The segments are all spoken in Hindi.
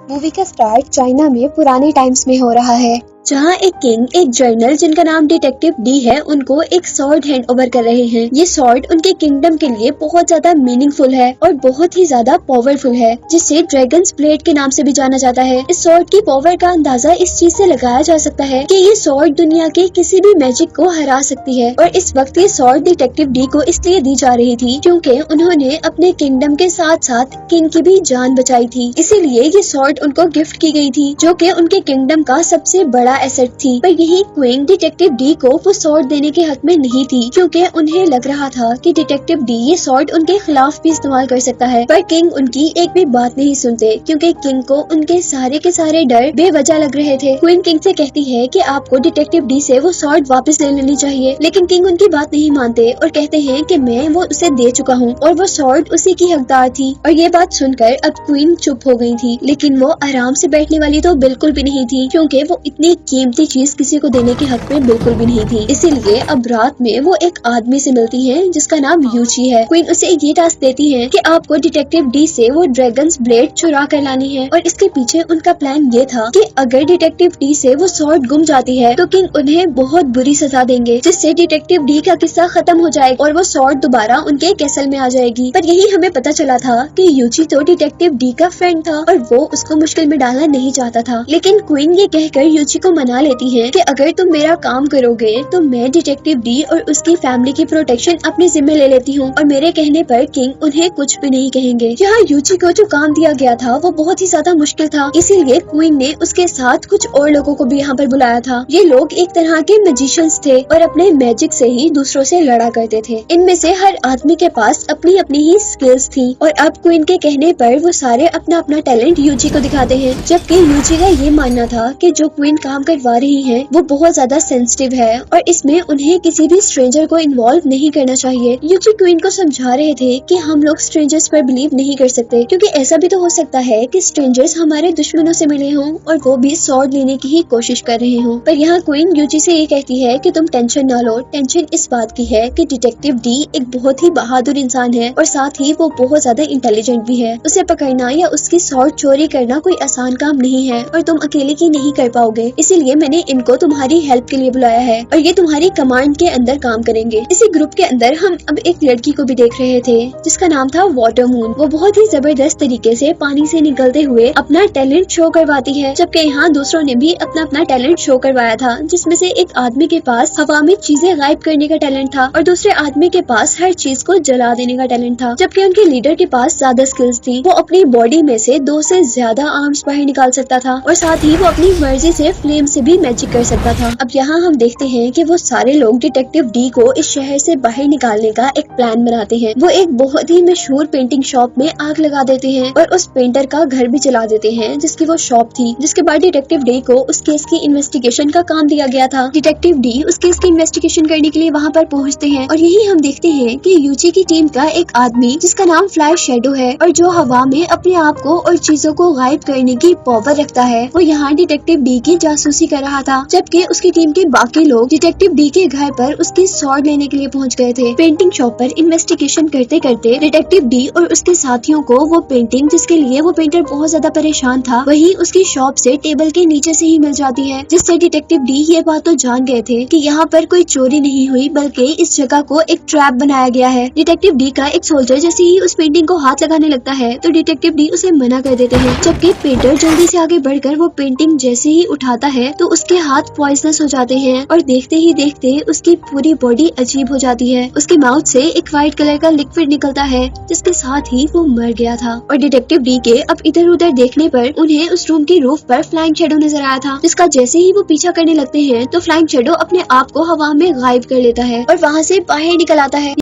मूवी का स्टार्ट चाइना में पुराने टाइम्स में हो रहा है, जहाँ एक किंग एक जर्नल जिनका नाम डिटेक्टिव डी है उनको एक सॉर्ड हैंड ओवर कर रहे हैं। ये सॉर्ड उनके किंगडम के लिए बहुत ज्यादा मीनिंगफुल है और बहुत ही ज्यादा पावरफुल है, जिसे ड्रैगन्स ब्लेड के नाम से भी जाना जाता है। इस सॉर्ड की पावर का अंदाजा इस चीज से लगाया जा सकता है कि ये सॉर्ड दुनिया के किसी भी मैजिक को हरा सकती है। और इस वक्त ये सॉर्ड डिटेक्टिव डी को इसलिए दी जा रही थी क्योंकि उन्होंने अपने किंगडम के साथ साथ किंग की भी जान बचाई थी, इसीलिए ये सॉर्ड उनको गिफ्ट की गई थी, जो कि उनके किंगडम का सबसे बड़ा एसेट थी। पर यही क्वीन डिटेक्टिव डी को वो सॉर्ड देने के हक में नहीं थी, क्योंकि उन्हें लग रहा था कि डिटेक्टिव डी ये सॉर्ड उनके खिलाफ भी इस्तेमाल कर सकता है। पर किंग उनकी एक भी बात नहीं सुनते, क्योंकि किंग को उनके सारे के सारे डर बेवजह लग रहे थे। क्वीन किंग से कहती है कि आपको डिटेक्टिव डी से वो सॉर्ड वापस ले लेनी चाहिए, लेकिन किंग उनकी बात नहीं मानते और कहते हैं कि मैं वो उसे दे चुका हूँ और वो सॉर्ड उसी की हकदार थी। और ये बात सुनकर अब क्वीन चुप हो गई थी, लेकिन वो आराम से बैठने वाली तो बिल्कुल भी नहीं थी, क्योंकि वो इतनी कीमती चीज किसी को देने के हक में बिल्कुल भी नहीं थी। इसीलिए अब रात में वो एक आदमी से मिलती हैं जिसका नाम यूची है। क्वीन उसे ये टास्क देती है कि आपको डिटेक्टिव डी से वो ड्रैगन्स ब्लेड चुरा कर लानी है। और इसके पीछे उनका प्लान ये था कि अगर डिटेक्टिव डी से वो सॉर्ड गुम जाती है तो किंग उन्हें बहुत बुरी सजा देंगे, जिससे डिटेक्टिव डी का किस्सा खत्म हो जाएगा और वो सॉर्ड दोबारा उनके कैसल में आ जाएगी। पर यही हमें पता चला था कि यूची तो डिटेक्टिव डी का फ्रेंड था और वो उसको मुश्किल में डालना नहीं चाहता था। लेकिन क्वीन ये कहकर यूची को मना लेती है कि अगर तुम मेरा काम करोगे तो मैं डिटेक्टिव डी और उसकी फैमिली की प्रोटेक्शन अपने जिम्मे ले लेती हूँ। और मेरे कहने पर किंग उन्हें कुछ भी नहीं कहेंगे। यहाँ यूची को जो काम दिया गया था वो बहुत ही ज्यादा मुश्किल था, इसीलिए क्वीन ने उसके साथ कुछ और लोगों को भी यहाँ पर बुलाया था। ये लोग एक तरह के मैजिशियंस थे और अपने मैजिक से ही दूसरों से लड़ा करते थे। इनमें से हर आदमी के पास अपनी अपनी ही स्किल्स थी और अब क्वीन के कहने पर वो सारे अपना अपना टैलेंट यूची को दिखाते हैं। जबकि यूची का ये मानना था कि जो क्वीन काम करवा रही है वो बहुत ज्यादा सेंसिटिव है और इसमें उन्हें किसी भी स्ट्रेंजर को इन्वॉल्व नहीं करना चाहिए। यूची क्वीन को समझा रहे थे कि हम लोग स्ट्रेंजर्स पर बिलीव नहीं कर सकते, क्योंकि ऐसा भी तो हो सकता है कि स्ट्रेंजर्स हमारे दुश्मनों से मिले हों और वो भी सॉर्ड लेने की ही कोशिश कर रहे हों। पर यहाँ क्वीन यूची से ये कहती है कि तुम टेंशन ना लो। टेंशन इस बात की है कि डिटेक्टिव डी एक बहुत ही बहादुर इंसान है और साथ ही वो बहुत ज्यादा इंटेलिजेंट भी है। उसे पकड़ना या उसकी सॉर्ड चोरी करना कोई आसान काम नहीं है और तुम अकेले की नहीं कर पाओगे, इसीलिए मैंने इनको तुम्हारी हेल्प के लिए बुलाया है और ये तुम्हारी कमांड के अंदर काम करेंगे। इसी ग्रुप के अंदर हम अब एक लड़की को भी देख रहे थे जिसका नाम था वाटर मून। वो बहुत ही जबरदस्त तरीके से पानी से निकलते हुए अपना टैलेंट शो करवाती है, जबकि यहाँ दूसरों ने भी अपना अपना टैलेंट शो करवाया था, जिसमें से एक आदमी के पास हवा में चीजें गायब करने का टैलेंट था और दूसरे आदमी के पास हर चीज को जला देने का टैलेंट था। जबकि उनके लीडर के पास ज्यादा स्किल्स थी। वो अपनी बॉडी में से 2 से ज्यादा आर्म्स बाहर निकाल सकता था और साथ ही वो अपनी मर्जी से फ्लेम से भी मैजिक कर सकता था। अब यहाँ हम देखते हैं कि वो सारे लोग डिटेक्टिव डी को इस शहर से बाहर निकालने का एक प्लान बनाते हैं। वो एक बहुत ही मशहूर पेंटिंग शॉप में आग लगा देते हैं और उस पेंटर का घर भी जला देते हैं जिसकी वो शॉप थी। जिसके बाद डिटेक्टिव डी को उस केस की इन्वेस्टिगेशन का काम दिया गया था। डिटेक्टिव डी उस केस की इन्वेस्टिगेशन करने के लिए वहाँ पर पहुँचते हैं और यही हम देखते हैं कि यूची की टीम का एक आदमी जिसका नाम फ्लाई शैडो है और जो हवा में अपने आप को और चीजों को गायब करने की पावर रखता है, वो यहाँ डिटेक्टिव डी की जासूसी कर रहा था। जबकि उसकी टीम के बाकी लोग डिटेक्टिव डी के घर पर उसकी सॉर्ड लेने के लिए पहुंच गए थे। पेंटिंग शॉप पर इन्वेस्टिगेशन करते करते डिटेक्टिव डी और उसके साथियों को वो पेंटिंग जिसके लिए वो पेंटर बहुत ज्यादा परेशान था वही उसकी शॉप से टेबल के नीचे से ही मिल जाती है, जिससे डिटेक्टिव डी ये बात तो जान गए थे कि यहाँ पर कोई चोरी नहीं हुई बल्कि इस जगह को एक ट्रैप बनाया गया है। डिटेक्टिव डी का एक सोल्जर जैसे ही उस पेंटिंग को हाथ लगाने लगता है तो डिटेक्टिव डी उसे मना कर देते हैं। जबकि पेंटर जल्दी से आगे बढ़कर वो पेंटिंग जैसे ही उठाता है तो उसके हाथ पॉइजनस हो जाते हैं और देखते ही देखते उसकी पूरी बॉडी अजीब हो जाती है। उसके माउथ से एक व्हाइट कलर का लिक्विड निकलता है जिसके साथ ही वो मर गया था। और डिटेक्टिव डी के अब इधर उधर देखने पर उन्हें उस रूम की रूफ पर फ्लाइंग शैडो नजर आया था, जिसका जैसे ही वो पीछा करने लगते हैं तो फ्लाइंग शैडो अपने आप को हवा में गायब कर लेता है और वहाँ से बाहर निकल आता है।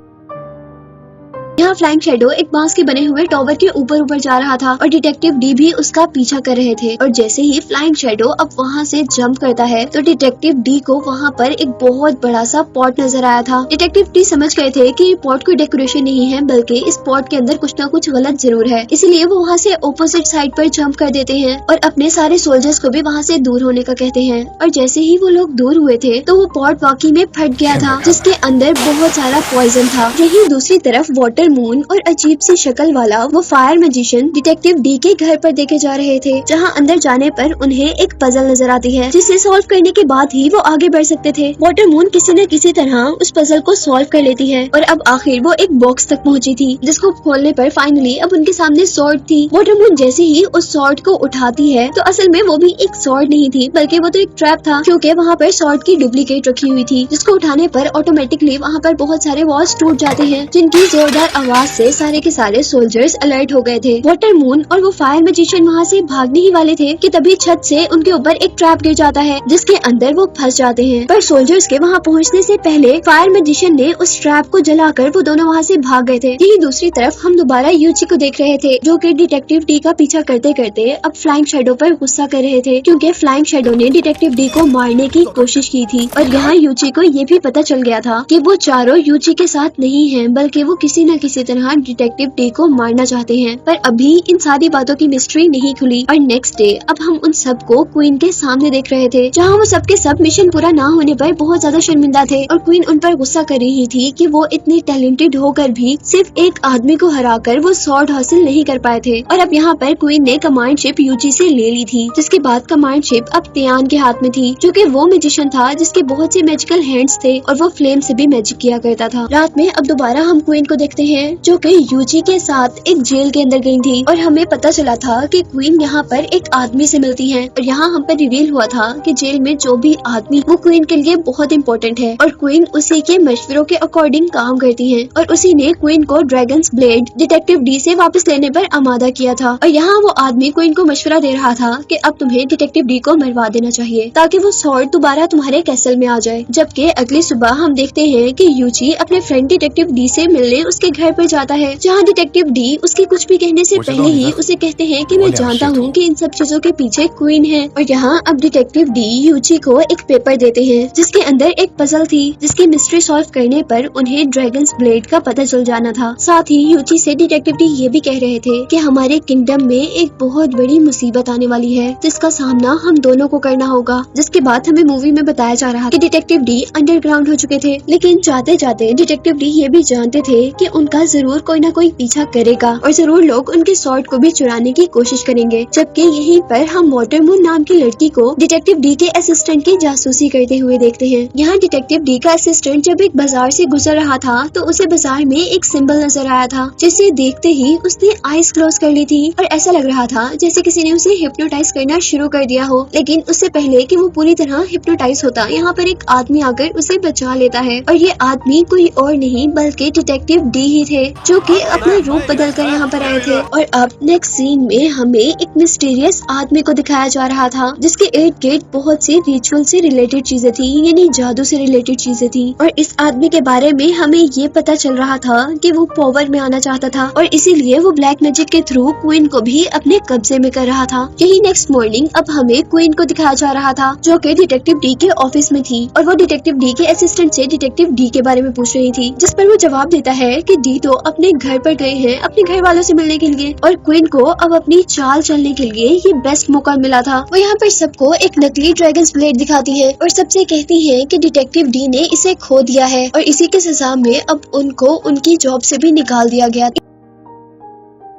यहाँ फ्लाइंग शैडो एक बांस के बने हुए टॉवर के ऊपर जा रहा था और डिटेक्टिव डी भी उसका पीछा कर रहे थे। और जैसे ही फ्लाइंग शैडो अब वहाँ से जंप करता है तो डिटेक्टिव डी को वहाँ पर एक बहुत बड़ा सा पॉट नजर आया था। डिटेक्टिव डी समझ गए थे कि ये पॉट कोई डेकोरेशन नहीं है बल्कि इस पॉट के अंदर कुछ ना कुछ गलत जरूर है, इसलिए वो वहाँ से ऑपोजिट साइड पर जंप कर देते हैं और अपने सारे सोल्जर्स को भी वहाँ से दूर होने का कहते हैं। और जैसे ही वो लोग दूर हुए थे तो वो पॉट वाकई में फट गया था जिसके अंदर बहुत सारा पॉइजन था। यही दूसरी तरफ वाटर वाटर मून और अजीब सी शक्ल वाला वो फायर मैजिशियन डिटेक्टिव डी के घर पर देखे जा रहे थे, जहाँ अंदर जाने पर उन्हें एक पजल नजर आती है जिसे सॉल्व करने के बाद ही वो आगे बढ़ सकते थे। वाटर मून किसी न किसी तरह उस पजल को सॉल्व कर लेती है और अब आखिर वो एक बॉक्स तक पहुंची थी, जिसको खोलने पर फाइनली अब उनके सामने सॉर्ड थी। वाटर मून जैसे ही उस सॉर्ड को उठाती है तो असल में वो भी एक सॉर्ड नहीं थी, बल्कि वो तो एक ट्रैप था, क्योंकि वहाँ पर सॉर्ड की डुप्लीकेट रखी हुई थी, जिसको उठाने पर ऑटोमेटिकली वहाँ पर बहुत सारे वॉल्स टूट जाते हैं, जिनकी जोरदार आवाज से सारे के सारे सोल्जर्स अलर्ट हो गए थे। वाटर मून और वो फायर मैजिशियन वहाँ से भागने ही वाले थे कि तभी छत से उनके ऊपर एक ट्रैप गिर जाता है, जिसके अंदर वो फंस जाते हैं। पर सोल्जर्स के वहाँ पहुँचने से पहले फायर मैजिशियन ने उस ट्रैप को जलाकर वो दोनों वहाँ से भाग गए थे। यही दूसरी तरफ हम दोबारा यूची को देख रहे थे, जो कि डिटेक्टिव डी का पीछा करते करते अब फ्लाइंग शैडो पर गुस्सा कर रहे थे, क्योंकि फ्लाइंग शैडो ने डिटेक्टिव डी को मारने की कोशिश की थी। और यहाँ यूची को ये भी पता चल गया था कि वो चारों यूची के साथ नहीं हैं, बल्कि वो किसी न किसी तरह डिटेक्टिव डी को मारना चाहते हैं। पर अभी इन सारी बातों की मिस्ट्री नहीं खुली और नेक्स्ट डे अब हम उन सबको क्वीन के सामने देख रहे थे, जहाँ वो सबके सब मिशन पूरा ना होने पर बहुत ज्यादा शर्मिंदा थे और क्वीन उन पर गुस्सा कर रही थी कि वो इतनी टैलेंटेड होकर भी सिर्फ एक आदमी को हराकर वो सॉर्ड हासिल नहीं कर पाए थे। और अब यहाँ पर क्वीन ने कमांड शिप यूची से ले ली थी, जिसके बाद कमांड शिप अब तियान के हाथ में थी, जो कि वो मैजिशियन था जिसके बहुत से मैजिकल हैंड्स थे और वो फ्लेम से भी मैजिक किया करता था। रात में अब दोबारा हम क्वीन को देखते हैं, जो कि यूची के साथ एक जेल के अंदर गई थी और हमें पता चला था कि क्वीन यहाँ पर एक आदमी से मिलती है और यहाँ हम पर रिवील हुआ था कि जेल में जो भी आदमी वो क्वीन के लिए बहुत इम्पोर्टेंट है और क्वीन उसी के मशवरों के अकॉर्डिंग काम करती है और उसी ने क्वीन को ड्रैगन्स ब्लेड डिटेक्टिव डी से वापस लेने पर आमादा किया था। और यहाँ वो आदमी क्वीन को मशवरा दे रहा था कि अब तुम्हें डिटेक्टिव डी को मरवा देना चाहिए ताकि वो सॉर्ड दोबारा तुम्हारे कैसल में आ जाए। जबकि अगली सुबह हम देखते हैं कि यूची अपने फ्रेंड डिटेक्टिव डी से मिलने उसके घर पर जाता है, जहाँ डिटेक्टिव डी उसके कुछ भी कहने से पहले ही उसे कहते हैं कि मैं जानता हूँ कि इन सब चीजों के पीछे क्वीन है। और यहाँ अब डिटेक्टिव डी यूची को एक पेपर देते हैं जिसके अंदर एक पजल थी, जिसकी मिस्ट्री सॉल्व करने पर उन्हें ड्रैगन्स ब्लेड का पता चल जाना था। साथ ही यूची से डिटेक्टिव डी ये भी कह रहे थे कि हमारे किंगडम में एक बहुत बड़ी मुसीबत आने वाली है, जिसका सामना हम दोनों को करना होगा। जिसके बाद हमें मूवी में बताया जा रहा कि डिटेक्टिव डी अंडरग्राउंड हो चुके थे, लेकिन जाते जाते डिटेक्टिव डी ये भी जानते थे कि उनका जरूर कोई ना कोई पीछा करेगा और जरूर लोग उनके सॉर्ड को भी चुराने की कोशिश करेंगे। जबकि यहीं पर हम वाटर मून नाम की लड़की को डिटेक्टिव डी के असिस्टेंट की जासूसी करते हुए देखते हैं। यहाँ डिटेक्टिव डी का असिस्टेंट जब एक बाजार से गुजर रहा था तो उसे बाजार में एक सिंबल नजर आया था, जिसे देखते ही उसने आईज क्लोज कर ली थी और ऐसा लग रहा था जैसे किसी ने उसे हिप्नोटाइज करना शुरू कर दिया हो। लेकिन उससे पहले कि वो पूरी तरह हिप्नोटाइज होता, यहाँ पर एक आदमी आकर उसे बचा लेता है और ये आदमी कोई और नहीं बल्कि डिटेक्टिव डी ही थे, जो कि अपना रूप बदल कर यहाँ पर आए थे। और अब नेक्स्ट सीन में हमें एक मिस्टीरियस आदमी को दिखाया जा रहा था, जिसके इर्द गिर्द बहुत सी रिचुअल से रिलेटेड चीजें थी, यानी जादू से रिलेटेड चीजें थी। और इस आदमी के बारे में हमें ये पता चल रहा था कि वो पावर में आना चाहता था और इसीलिए वो ब्लैक मैजिक के थ्रू क्वीन को भी अपने कब्जे में कर रहा था। यही नेक्स्ट मॉर्निंग अब हमें क्वीन को दिखाया जा रहा था, जो कि डिटेक्टिव डी के ऑफिस में थी और वो डिटेक्टिव डी के असिस्टेंट से डिटेक्टिव डी के बारे में पूछ रही थी, जिस पर वो जवाब देता है कि डी तो अपने घर पर गए हैं अपने घर वालों से मिलने के लिए और क्वीन को अब अपनी चाल चलने के लिए ये बेस्ट मौका मिला था। वो यहाँ पर सबको एक नकली ड्रैगन्स ब्लेड दिखाती है और सबसे कहती है कि डिटेक्टिव डी ने इसे खो दिया है और इसी के सजा में अब उनको उनकी जॉब से भी निकाल दिया गया।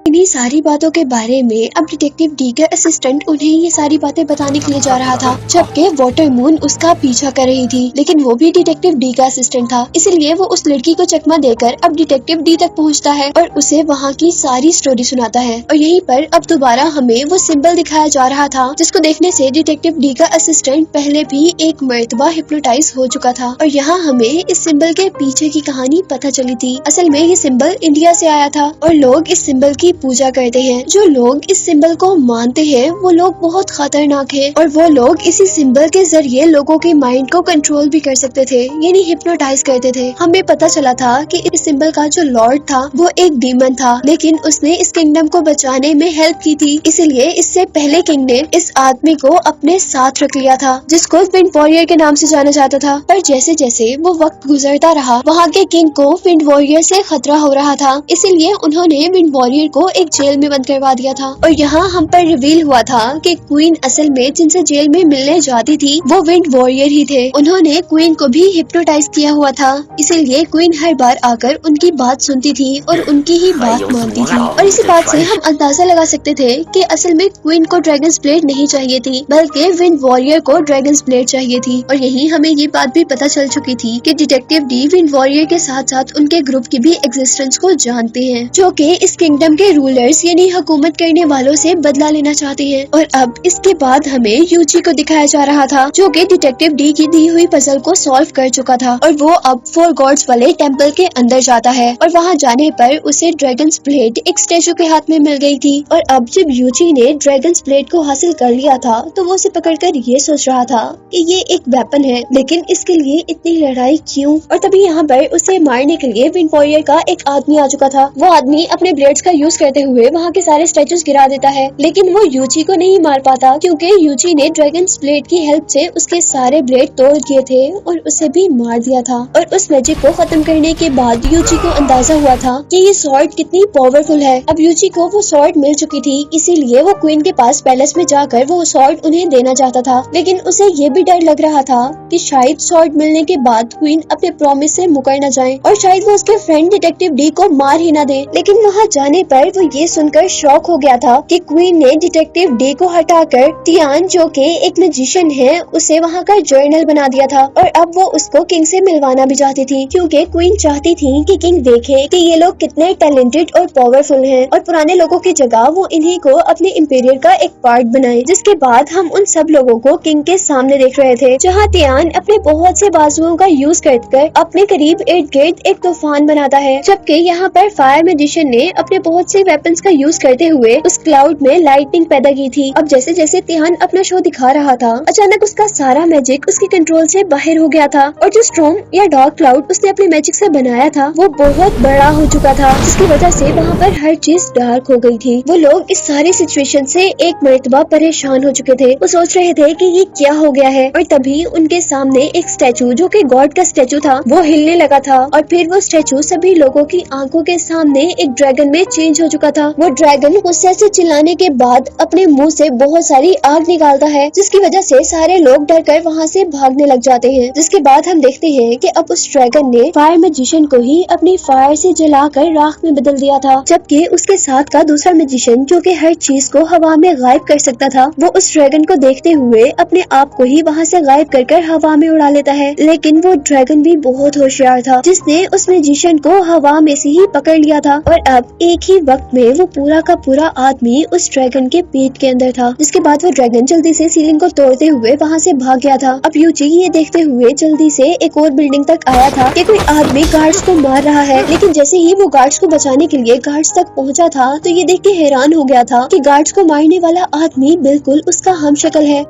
इन्हीं सारी बातों के बारे में अब डिटेक्टिव डी का असिस्टेंट उन्हें ये सारी बातें बताने के लिए जा रहा था, जबकि वाटर मून उसका पीछा कर रही थी, लेकिन वो भी डिटेक्टिव डी का असिस्टेंट था, इसलिए वो उस लड़की को चकमा देकर अब डिटेक्टिव डी तक पहुंचता है और उसे वहाँ की सारी स्टोरी सुनाता है। और यहीं पर अब दोबारा हमें वो सिंबल दिखाया जा रहा था, जिसको देखने से डिटेक्टिव डी का असिस्टेंट पहले भी एक मर्तबा हिप्नोटाइज हो चुका था और यहाँ हमें इस सिंबल के पीछे की कहानी पता चली थी। असल में ये सिंबल इंडिया से आया था और लोग इस सिंबल की पूजा करते हैं। जो लोग इस सिंबल को मानते हैं वो लोग बहुत खतरनाक हैं और वो लोग इसी सिंबल के जरिए लोगों के माइंड को कंट्रोल भी कर सकते थे, यानी हिप्नोटाइज करते थे। हमें पता चला था कि इस सिंबल का जो लॉर्ड था वो एक डीमन था, लेकिन उसने इस किंगडम को बचाने में हेल्प की थी, इसलिए इससे पहले किंग ने इस आदमी को अपने साथ रख लिया था, जिसको विंड वॉरियर के नाम से जाना जाता था। पर जैसे जैसे वो वक्त गुजरता रहा, वहाँ के किंग को विंड वॉरियर से खतरा हो रहा था, इसीलिए उन्होंने विंड वॉरियर को को एक जेल में बंद करवा दिया था। और यहाँ हम पर रिवील हुआ था कि क्वीन असल में जिनसे जेल में मिलने जाती थी वो विंड वॉरियर ही थे। उन्होंने क्वीन को भी हिप्नोटाइज किया हुआ था, इसीलिए क्वीन हर बार आकर उनकी बात सुनती थी और उनकी ही बात मानती थी। और इसी बात से हम अंदाजा लगा सकते थे कि असल में क्वीन को ड्रैगन्स ब्लेड नहीं चाहिए थी, बल्कि विंड वॉरियर को ड्रैगन्स ब्लेड चाहिए थी। और यही हमें ये बात भी पता चल चुकी थी कि डिटेक्टिव डी विंड वॉरियर के साथ साथ उनके ग्रुप की भी एग्जिस्टेंस को जानते हैं, जो कि इस किंगडम के रूलर्स यानी हुकूमत करने वालों से बदला लेना चाहते हैं। और अब इसके बाद हमें यूची को दिखाया जा रहा था, जो कि डिटेक्टिव डी की दी हुई पजल को सॉल्व कर चुका था। और वो अब 4 गॉड्स वाले टेम्पल के अंदर जाता है और वहाँ जाने पर उसे ड्रैगन्स ब्लेड एक स्टैचू के हाथ में मिल गई थी। और अब जब यूची ने ड्रैगन्स ब्लेड को हासिल कर लिया था तो वो उसे पकड़कर ये सोच रहा था कि ये एक वेपन है, लेकिन इसके लिए इतनी लड़ाई क्यों। और तभी यहाँ पर उसे मारने के लिए विंड वॉरियर का एक आदमी आ चुका था। वो आदमी अपने ब्लेड्स का यूज करते हुए वहाँ के सारे स्टैचूज गिरा देता है, लेकिन वो यूची को नहीं मार पाता क्योंकि यूची ने ड्रैगन्स ब्लेड की हेल्प से उसके सारे ब्लेड तोड़ दिए थे और उसे भी मार दिया था। और उस मैजिक को खत्म करने के बाद यूची को अंदाजा हुआ था कि ये स्वॉर्ड कितनी पावरफुल है। अब यूची को वो स्वॉर्ड मिल चुकी थी, इसीलिए वो क्वीन के पास पैलेस में जाकर वो स्वॉर्ड उन्हें देना चाहता था। लेकिन उसे ये भी डर लग रहा था कि शायद स्वॉर्ड मिलने के बाद क्वीन अपने प्रॉमिस से मुकर न जाए और शायद वो उसके फ्रेंड डिटेक्टिव डी को मार ही न दे। लेकिन वहाँ जाने पर वो ये सुनकर शॉक हो गया था कि क्वीन ने डिटेक्टिव डी को हटाकर टियान, जो कि एक मैजिशियन है, उसे वहाँ का जर्नल बना दिया था। और अब वो उसको किंग से मिलवाना भी चाहती थी, क्योंकि क्वीन चाहती थी कि किंग देखे कि ये लोग कितने टैलेंटेड और पावरफुल हैं और पुराने लोगों की जगह वो इन्हीं को अपने इंपीरियर का एक पार्ट बनाए। जिसके बाद हम उन सब लोगों को किंग के सामने देख रहे थे, जहाँ टियान अपने बहुत से बाजुओं का यूज कर अपने करीब इर्द गिर्द एक तूफान बनाता है, जबकि यहाँ पर फायर मैजिशियन ने अपने बहुत से वेपन्स का यूज करते हुए उस क्लाउड में लाइटनिंग पैदा की थी। अब जैसे जैसे टियान अपना शो दिखा रहा था, अचानक उसका सारा मैजिक उसके कंट्रोल से बाहर हो गया था और जो स्टॉर्म या डार्क क्लाउड उसने अपने मैजिक से बनाया था वो बहुत बड़ा हो चुका था, जिसकी वजह से वहाँ पर हर चीज डार्क हो गई थी। वो लोग इस सारी सिचुएशन से एक मर्तबा परेशान हो चुके थे। वो सोच रहे थे कि ये क्या हो गया है। और तभी उनके सामने एक स्टैचू, जो कि गॉड का स्टैचू था, वो हिलने लगा था और फिर वो स्टैचू सभी लोगों की आंखों के सामने एक ड्रैगन में चेंज हो चुका था। वो ड्रैगन गुस्से से चिल्लाने के बाद अपने मुंह से बहुत सारी आग निकालता है, जिसकी वजह से सारे लोग डरकर वहाँ से भागने लग जाते हैं। जिसके बाद हम देखते हैं कि अब उस ड्रैगन ने फायर मैजिशियन को ही अपनी फायर से जलाकर राख में बदल दिया था, जबकि उसके साथ का दूसरा मैजिशियन, जो कि हर चीज को हवा में गायब कर सकता था, वो उस ड्रैगन को देखते हुए अपने आप को ही वहाँ से गायब कर हवा में उड़ा लेता है। लेकिन वो ड्रैगन भी बहुत होशियार था, जिसने उस मैजिशियन को हवा में से ही पकड़ लिया था। और अब एक ही वक्त में वो पूरा का पूरा आदमी उस ड्रैगन के पेट के अंदर था। जिसके बाद वो ड्रैगन जल्दी से सीलिंग को तोड़ते हुए वहाँ से भाग गया था। अब यूची ये देखते हुए जल्दी से एक और बिल्डिंग तक आया था कि कोई आदमी गार्ड्स को मार रहा है। लेकिन जैसे ही वो गार्ड्स को बचाने के लिए गार्ड्स तक पहुँचा था तो ये देख के हैरान हो गया था कि गार्ड्स को मारने वाला आदमी बिल्कुल उसका हमशक्ल है।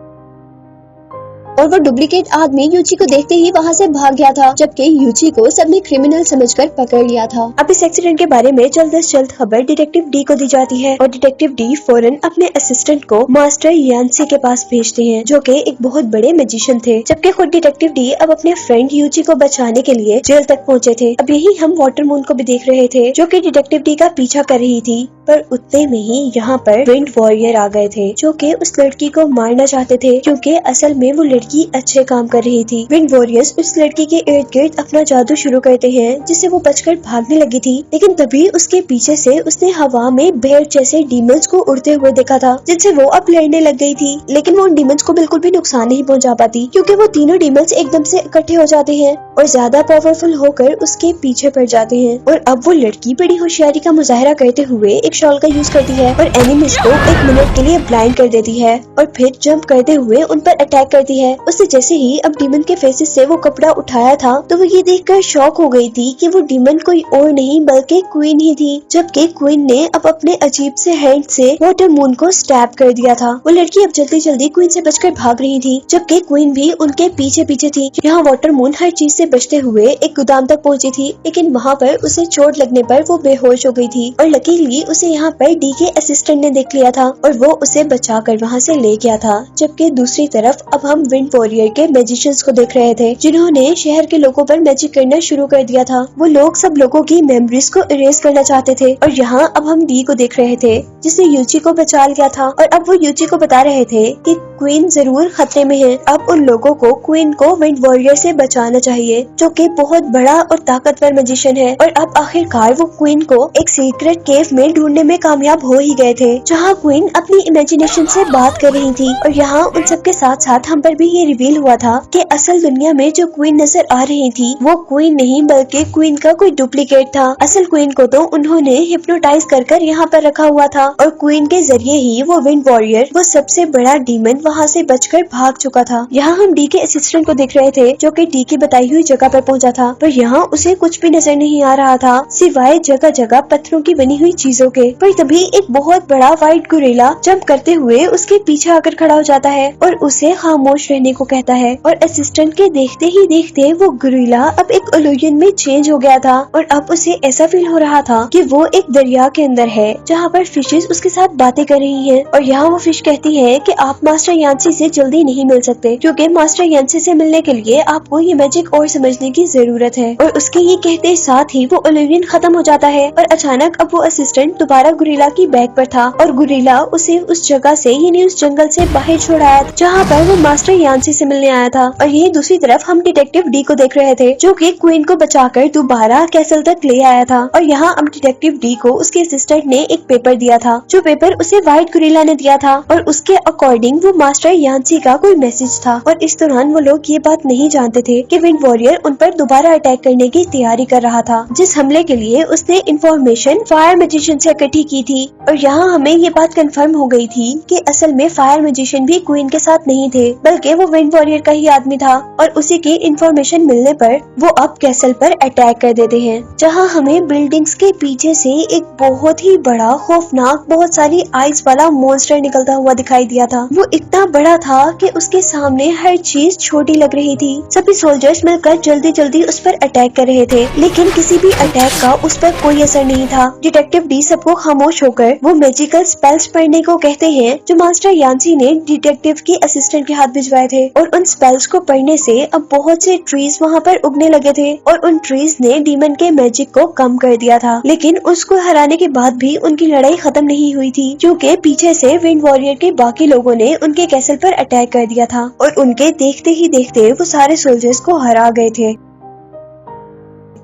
और वो डुप्लीकेट आदमी यूची को देखते ही वहाँ से भाग गया था, जबकि यूची को सबने क्रिमिनल समझकर पकड़ लिया था। अब इस एक्सीडेंट के बारे में जल्द से जल्द खबर डिटेक्टिव डी को दी जाती है और डिटेक्टिव डी फौरन अपने असिस्टेंट को मास्टर यान्सी के पास भेजते हैं, जो कि एक बहुत बड़े मैजिशियन थे। जबकि खुद डिटेक्टिव डी अब अपने फ्रेंड यूची को बचाने के लिए जेल तक पहुँचे थे। अब यही हम वाटर मून को भी देख रहे थे, जो कि डिटेक्टिव डी का पीछा कर रही थी। पर उतने में ही यहाँ पर विंड वॉरियर आ गए थे, जो कि उस लड़की को मारना चाहते थे, क्योंकि असल में वो लड़की अच्छे काम कर रही थी। विंड वॉरियर्स उस लड़की के इर्द गिर्द अपना जादू शुरू करते हैं, जिससे वो बचकर भागने लगी थी। लेकिन तभी उसके पीछे से उसने हवा में भेड़ जैसे डीमंस को उड़ते हुए देखा था, जिनसे वो अब लड़ने लग गई थी। लेकिन वो उन डीमंस को बिल्कुल भी नुकसान नहीं पहुंचा पाती, क्योंकि वो तीनों डीमंस एकदम से इकट्ठे हो जाते हैं और ज्यादा पावरफुल होकर उसके पीछे पड़ जाते हैं। और अब वो लड़की बड़ी होशियारी का मुजाहरा करते हुए एक शॉल का यूज करती है और एनिमीज को 1 मिनट के लिए ब्लाइंड कर देती है और फिर जंप करते हुए उन पर अटैक करती है। उससे जैसे ही अब डीमन के फेसेस से वो कपड़ा उठाया था तो वो ये देखकर शॉक हो गई थी कि वो डीमन कोई और नहीं बल्कि क्वीन ही थी, जबकि क्वीन ने अब अपने अजीब से हैंड से वाटर मून को स्टैब कर दिया था। वो लड़की अब जल्दी जल्दी क्वीन से बचकर भाग रही थी, जबकि क्वीन भी उनके पीछे पीछे थी। यहाँ वाटर मून हर चीज से से बचते हुए एक गोदाम तक पहुंची थी, लेकिन वहाँ पर उसे चोट लगने पर वो बेहोश हो गई थी और लकीली उसे यहाँ पर डी के असिस्टेंट ने देख लिया था और वो उसे बचाकर वहाँ से ले गया था। जबकि दूसरी तरफ अब हम विंड वॉरियर के मैजिशियंस को देख रहे थे, जिन्होंने शहर के लोगों पर मैजिक करना शुरू कर दिया था। वो लोग सब लोगों की मेमोरीज को इरेज करना चाहते थे और यहाँ अब हम डी को देख रहे थे, जिसने यूची को बचा लिया था और अब वो यूची को बता रहे थे कि क्वीन जरूर खतरे में है। अब उन लोगों को क्वीन को विंड वॉरियर से बचाना चाहिए, जो कि बहुत बड़ा और ताकतवर मैजिशियन है। और अब आखिरकार वो क्वीन को एक सीक्रेट केव में ढूंढने में कामयाब हो ही गए थे, जहाँ क्वीन अपनी इमेजिनेशन से बात कर रही थी। और यहाँ उन सबके साथ साथ हम पर भी ये रिवील हुआ था कि असल दुनिया में जो क्वीन नजर आ रही थी वो क्वीन नहीं बल्कि क्वीन का कोई डुप्लीकेट था। असल क्वीन को तो उन्होंने हिप्नोटाइज कर यहाँ पर रखा हुआ था और क्वीन के जरिए ही वो विंड वॉरियर, वो सबसे बड़ा डीमन, वहाँ से बचकर भाग चुका था। यहाँ हम डी के असिस्टेंट को देख रहे थे, जो कि डी की बताई हुई जगह पर पहुँचा था, पर यहाँ उसे कुछ भी नजर नहीं आ रहा था सिवाय जगह जगह पत्थरों की बनी हुई चीजों के। पर तभी एक बहुत बड़ा व्हाइट गोरिल्ला जंप करते हुए उसके पीछे आकर खड़ा हो जाता है और उसे खामोश रहने को कहता है। और असिस्टेंट के देखते ही देखते वो गोरिल्ला अब एक इल्यूजन में चेंज हो गया था और अब उसे ऐसा फील हो रहा था कि वो एक दरिया के अंदर है, जहाँ पर फिशेस उसके साथ बातें कर रही हैं। और यहाँ वो फिश कहती है कि आप मास्टर यांसी से जल्दी नहीं मिल सकते, क्योंकि मास्टर यांसी से मिलने के लिए आपको ये मैजिक और समझने की जरूरत है। और उसके ये कहते साथ ही वो इल्यूजन खत्म हो जाता है और अचानक अब वो असिस्टेंट दोबारा गोरिल्ला की बैग पर था और गोरिल्ला उसे उस जगह से, यानी उस जंगल से बाहर छोड़ आया, जहाँ पर वो मास्टर यांसी से मिलने आया था। और ये दूसरी तरफ हम डिटेक्टिव डी को देख रहे थे, जो कि क्वीन को बचाकर दोबारा कैसल तक ले आया था। और यहाँ अब डिटेक्टिव डी को उसके असिस्टेंट ने एक पेपर दिया था, जो पेपर उसे व्हाइट गोरिल्ला ने दिया था और उसके अकॉर्डिंग वो मास्टर यांसी का कोई मैसेज था। और इस दौरान वो लोग ये बात नहीं जानते थे कि विंड वॉरियर उन पर दोबारा अटैक करने की तैयारी कर रहा था, जिस हमले के लिए उसने इंफॉर्मेशन फायर मैजिशियन से इकट्ठी की थी। और यहाँ हमें ये बात कंफर्म हो गई थी कि असल में फायर मैजिशियन भी क्वीन के साथ नहीं थे, बल्कि वो विंड वॉरियर का ही आदमी था। और उसी की इंफॉर्मेशन मिलने पर वो अब कैसल पर अटैक कर देते हैं, जहाँ हमें बिल्डिंग्स के पीछे से एक बहुत ही बड़ा खौफनाक, बहुत सारी आइस वाला मॉन्स्टर निकलता हुआ दिखाई दिया था। वो इतना बड़ा था कि उसके सामने हर चीज छोटी लग रही थी। सभी सोल्जर्स मिलकर जल्दी जल्दी उस पर अटैक कर रहे थे, लेकिन किसी भी अटैक का उस पर कोई असर नहीं था। डिटेक्टिव डी सबको खामोश होकर वो मैजिकल स्पेल्स पढ़ने को कहते हैं, जो मास्टर यांसी ने डिटेक्टिव के असिस्टेंट के हाथ भिजवाए थे। और उन स्पेल्स को पढ़ने से अब बहुत से ट्रीज वहाँ पर उगने लगे थे और उन ट्रीज ने डीमन के मैजिक को कम कर दिया था। लेकिन उसको हराने के बाद भी उनकी लड़ाई खत्म नहीं हुई थी, क्योंकि पीछे से विंड वॉरियर के बाकी लोगों ने उनके कैसल पर अटैक कर दिया था और उनके देखते ही देखते वो सारे सोल्जर्स को हरा गए थे।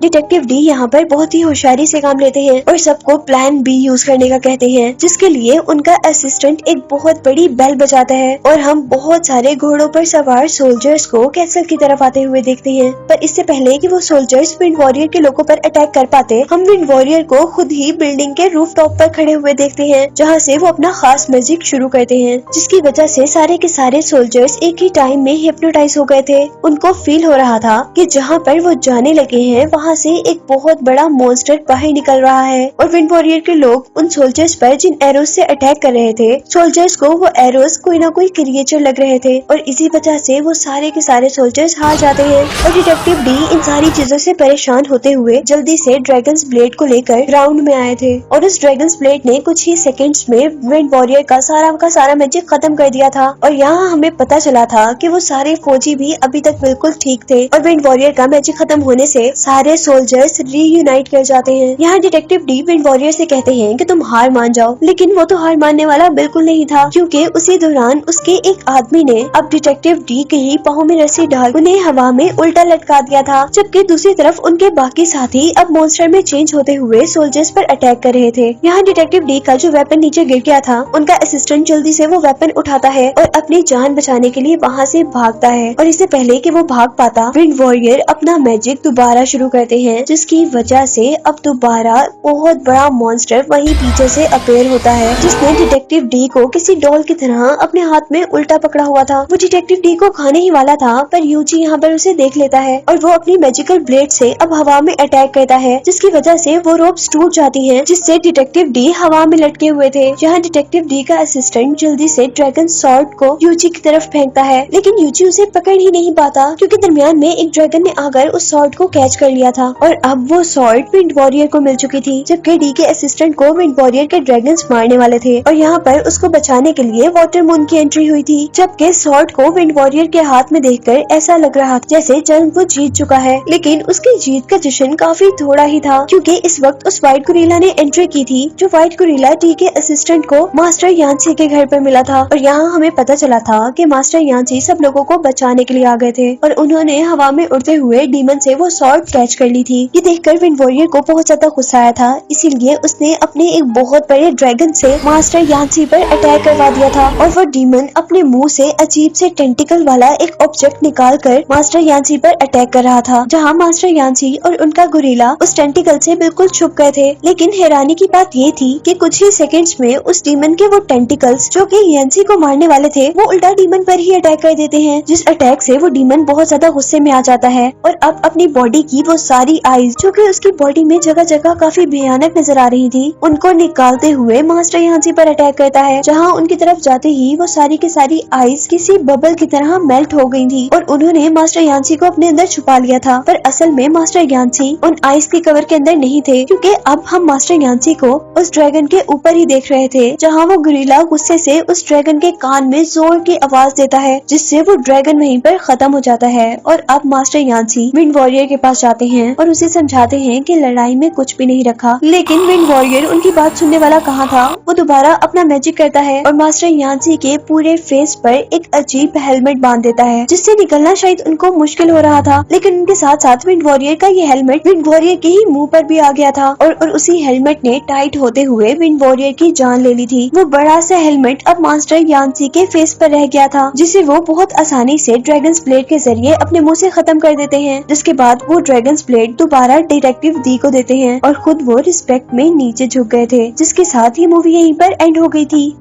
डिटेक्टिव डी यहाँ पर बहुत ही होशियारी से काम लेते हैं और सबको प्लान बी यूज करने का कहते हैं, जिसके लिए उनका असिस्टेंट एक बहुत बड़ी बेल बजाता है और हम बहुत सारे घोड़ों पर सवार सोल्जर्स को कैसल की तरफ आते हुए देखते हैं। पर इससे पहले कि वो सोल्जर्स विंड वॉरियर के लोगों पर अटैक कर पाते, हम विंड वॉरियर को खुद ही बिल्डिंग के रूफ टॉप पर खड़े हुए देखते हैं, जहाँ से वो अपना खास मैजिक शुरू करते हैं, जिसकी वजह से सारे के सारे सोल्जर्स एक ही टाइम में हिप्नोटाइज हो गए थे। उनको फील हो रहा था कि जहाँ पर वो जाने लगे हैं वहाँ से एक बहुत बड़ा मॉन्स्टर बाहर निकल रहा है। और विंड वॉरियर के लोग उन सोल्जर्स पर जिन एरोज से अटैक कर रहे थे, सोल्जर्स को वो एरोज कोई ना कोई क्रिएचर लग रहे थे और इसी वजह से वो सारे के सारे सोल्जर्स हार जाते हैं। और डिटेक्टिव डी इन सारी चीजों से परेशान होते हुए जल्दी से ड्रैगन्स ब्लेड को लेकर ग्राउंड में आए थे और उस ड्रैगन्स ब्लेड ने कुछ ही सेकंड्स में विंड वॉरियर का सारा मैजिक खत्म कर दिया था। और यहाँ हमें पता चला था कि वो सारे फौजी भी अभी तक बिल्कुल ठीक थे और विंड वॉरियर का मैजिक खत्म होने से सारे सोल्जर्स रीयूनाइट कर जाते हैं। यहाँ डिटेक्टिव डी विंड वॉरियर से कहते हैं कि तुम हार मान जाओ, लेकिन वो तो हार मानने वाला बिल्कुल नहीं था, क्योंकि उसी दौरान उसके एक आदमी ने अब डिटेक्टिव डी के ही पाँव में रस्सी डाल उन्हें हवा में उल्टा लटका दिया था, जबकि दूसरी तरफ उनके बाकी साथी अब मॉन्स्टर में चेंज होते हुए सोल्जर्स पर अटैक कर रहे थे। यहाँ डिटेक्टिव डी का जो वेपन नीचे गिर गया था, उनका असिस्टेंट जल्दी से वो वेपन उठाता है और अपनी जान बचाने के लिए वहाँ से भागता है। और इससे पहले कि वो भाग पाता, विंड वॉरियर अपना मैजिक दोबारा शुरू कर करते हैं, जिसकी वजह से अब दोबारा बहुत बड़ा मॉन्स्टर वहीं पीछे से अपेयर होता है, जिसने डिटेक्टिव डी को किसी डॉल की तरह अपने हाथ में उल्टा पकड़ा हुआ था। वो डिटेक्टिव डी को खाने ही वाला था, पर यूजी यहाँ पर उसे देख लेता है और वो अपनी मैजिकल ब्लेड से अब हवा में अटैक करता है, जिसकी वजह से वो रोप्स टूट जाती हैं, जिससे डिटेक्टिव डी हवा में लटके हुए थे। यहाँ डिटेक्टिव डी का असिस्टेंट जल्दी से ड्रैगन सॉर्ड को यूजी की तरफ फेंकता है, लेकिन यूजी उसे पकड़ ही नहीं पाता क्योंकि दरमियान में एक ड्रैगन ने आकर उस सॉर्ड को कैच कर लिया था और अब वो सॉर्ड विंड वॉरियर को मिल चुकी थी, जबकि डी के असिस्टेंट को विंड वॉरियर के ड्रैगन्स मारने वाले थे और यहाँ पर उसको बचाने के लिए वाटर मून की एंट्री हुई थी। जबकि सॉर्ड को विंड वॉरियर के हाथ में देखकर ऐसा लग रहा था जैसे जंग वो जीत चुका है, लेकिन उसकी जीत का जश्न काफी थोड़ा ही था क्योंकि इस वक्त उस व्हाइट गोरिल्ला ने एंट्री की थी, जो व्हाइट गोरिल्ला डी के असिस्टेंट को मास्टर यांसी के घर पर मिला था और यहाँ हमें पता चला था कि मास्टर यांसी सब लोगों को बचाने के लिए आ गए थे और उन्होंने हवा में उड़ते हुए डीमन से वो सॉर्ड कैच कर ली थी। ये देखकर विंड वॉरियर को बहुत ज्यादा गुस्सा आया था, इसीलिए उसने अपने एक बहुत बड़े ड्रैगन से मास्टर यांसी पर अटैक करवा दिया था और वो डीमन अपने मुंह से अजीब से टेंटिकल वाला एक ऑब्जेक्ट निकाल कर मास्टर यांसी पर अटैक कर रहा था, जहाँ मास्टर यांसी और उनका गोरिल्ला उस टेंटिकल से बिल्कुल छुप गए थे। लेकिन हैरानी की बात ये थी कि कुछ ही सेकंड्स में उस डीमन के वो टेंटिकल्स जो कि यांसी को मारने वाले थे वो उल्टा डीमन पर ही अटैक कर देते हैं, जिस अटैक से वो डीमन बहुत ज्यादा गुस्से में आ जाता है और अब अपनी बॉडी की वो सारी आइज जो कि उसकी बॉडी में जगह जगह काफी भयानक नजर आ रही थी उनको निकालते हुए मास्टर यांसी पर अटैक करता है, जहाँ उनकी तरफ जाते ही वो सारी की सारी आइज किसी बबल की तरह मेल्ट हो गई थी और उन्होंने मास्टर यांसी को अपने अंदर छुपा लिया था। पर असल में मास्टर यांसी उन आइस के कवर के अंदर नहीं थे, क्योंकि अब हम मास्टर यांसी को उस ड्रैगन के ऊपर ही देख रहे थे, जहाँ वो गोरिल्ला गुस्से से उस ड्रैगन के कान में जोर की आवाज देता है, जिससे वो ड्रैगन वहीं पर खत्म हो जाता है। और अब मास्टर यांसी विंड वॉरियर के पास जाते हैं और उसे समझाते हैं कि लड़ाई में कुछ भी नहीं रखा, लेकिन विंड वॉरियर उनकी बात सुनने वाला कहाँ था। वो दोबारा अपना मैजिक करता है और मास्टर यांसी के पूरे फेस पर एक अजीब हेलमेट बांध देता है, जिससे निकलना शायद उनको मुश्किल हो रहा था, लेकिन उनके साथ साथ विंड वॉरियर का ये हेलमेट विंड वॉरियर के ही मुंह पर भी आ गया था और उसी हेलमेट ने टाइट होते हुए विंड वॉरियर की जान ले ली थी। वो बड़ा सा हेलमेट अब मास्टर यांसी के फेस पर रह गया था, जिसे वो बहुत आसानी से ड्रैगन ब्लेड के जरिए अपने मुंह से खत्म कर देते हैं, जिसके बाद वो ड्रैगन ब्लेड दोबारा डिटेक्टिव डी को देते हैं और खुद वो रिस्पेक्ट में नीचे झुक गए थे, जिसके साथ ही मूवी यहीं पर एंड हो गई थी।